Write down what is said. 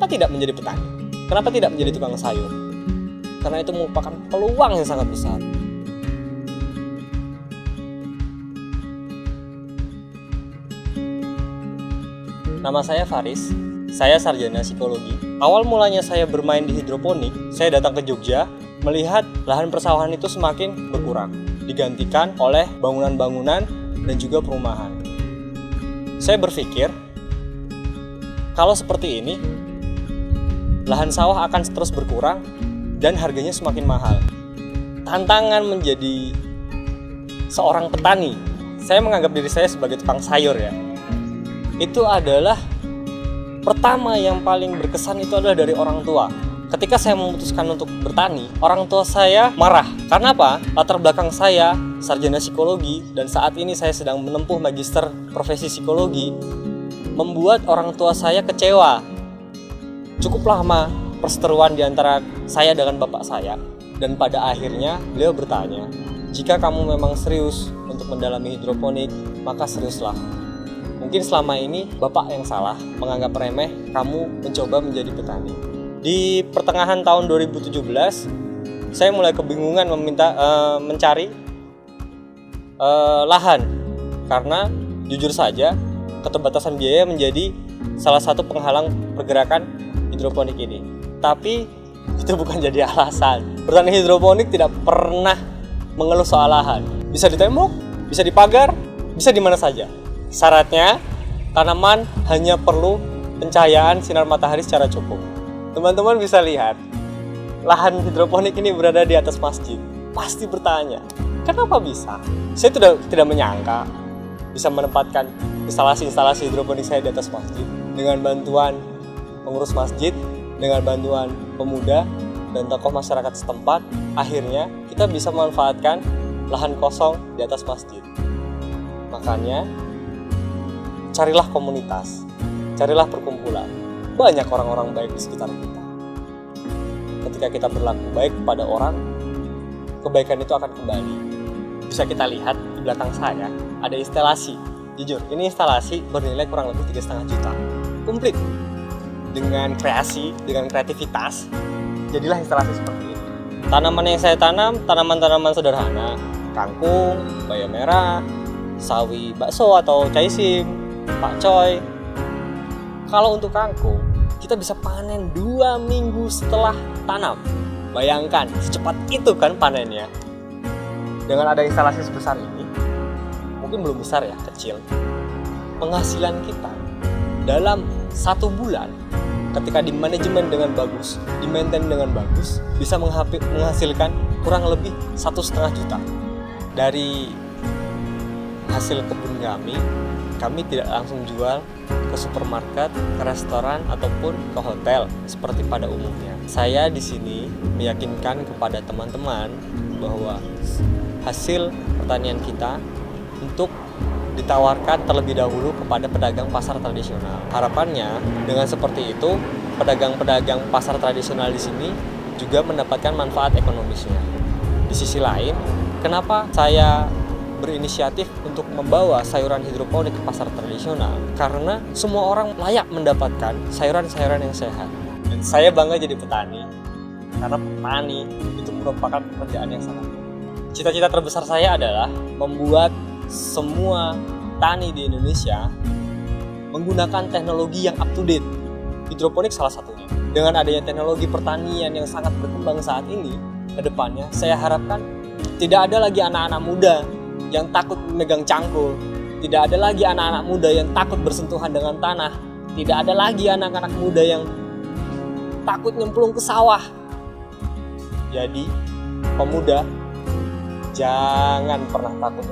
tidak menjadi petani? Kenapa tidak menjadi tukang sayur? Karena itu merupakan peluang yang sangat besar. Nama saya Faris, saya sarjana psikologi. Awal mulanya saya bermain di hidroponik, saya datang ke Jogja, melihat lahan persawahan itu semakin berkurang, digantikan oleh bangunan-bangunan dan juga perumahan. Saya berpikir, kalau seperti ini, lahan sawah akan terus berkurang dan harganya semakin mahal. Tantangan menjadi seorang petani, saya menganggap diri saya sebagai tukang sayur ya. Itu adalah pertama yang paling berkesan itu adalah dari orang tua. Ketika saya memutuskan untuk bertani, orang tua saya marah. Karena apa? Latar belakang saya sarjana psikologi dan saat ini saya sedang menempuh magister profesi psikologi, membuat orang tua saya kecewa. Cukup lama perseteruan di antara saya dengan bapak saya, dan pada akhirnya beliau bertanya, jika kamu memang serius untuk mendalami hidroponik, maka seriuslah. Mungkin selama ini bapak yang salah, menganggap remeh kamu mencoba menjadi petani. Di pertengahan tahun 2017, saya mulai kebingungan mencari lahan, karena jujur saja keterbatasan biaya menjadi salah satu penghalang pergerakan hidroponik ini. Tapi itu bukan jadi alasan. Bertani hidroponik tidak pernah mengeluh soal lahan. Bisa di tembok, bisa di pagar, bisa di mana saja. Syaratnya, tanaman hanya perlu pencahayaan sinar matahari secara cukup. Teman-teman bisa lihat, lahan hidroponik ini berada di atas masjid. Pasti bertanya, kenapa bisa? Saya tidak menyangka bisa menempatkan instalasi hidroponik saya di atas masjid. Dengan bantuan pengurus masjid, dengan bantuan pemuda dan tokoh masyarakat setempat, akhirnya kita bisa memanfaatkan lahan kosong di atas masjid. Makanya, carilah komunitas, carilah perkumpulan. Banyak orang-orang baik di sekitar kita. Ketika kita berlaku baik kepada orang, kebaikan itu akan kembali. Bisa kita lihat di belakang saya, ada instalasi. Jujur, ini instalasi bernilai kurang lebih 3,5 juta. Komplit. Dengan kreasi, dengan kreativitas, jadilah instalasi seperti ini. Tanaman yang saya tanam, tanaman-tanaman sederhana. Kangkung, bayam merah, sawi bakso atau caisim, pakcoy. Kalau untuk kangkung, kita bisa panen 2 minggu setelah tanam. Bayangkan, secepat itu kan panennya. Dengan ada instalasi sebesar ini, mungkin belum besar ya, kecil. Penghasilan kita dalam 1 bulan, ketika dimanajemen dengan bagus, di-maintain dengan bagus, bisa menghasilkan kurang lebih 1,5 juta. Dari hasil kebun kami tidak langsung jual ke supermarket, ke restoran, ataupun ke hotel seperti pada umumnya. Saya di sini meyakinkan kepada teman-teman bahwa hasil pertanian kita untuk ditawarkan terlebih dahulu kepada pedagang pasar tradisional. Harapannya dengan seperti itu, pedagang-pedagang pasar tradisional di sini juga mendapatkan manfaat ekonomisnya. Di sisi lain, kenapa saya berinisiatif untuk membawa sayuran hidroponik ke pasar tradisional? Karena semua orang layak mendapatkan sayuran-sayuran yang sehat. Dan saya bangga jadi petani, karena petani itu merupakan pekerjaan yang sangat mulia. Cita-cita terbesar saya adalah membuat semua tani di Indonesia menggunakan teknologi yang up to date. Hidroponik salah satunya. Dengan adanya teknologi pertanian yang sangat berkembang saat ini, ke depannya saya harapkan tidak ada lagi anak-anak muda yang takut memegang cangkul, tidak ada lagi anak-anak muda yang takut bersentuhan dengan tanah, tidak ada lagi anak-anak muda yang takut nyemplung ke sawah. Jadi, pemuda, jangan pernah takut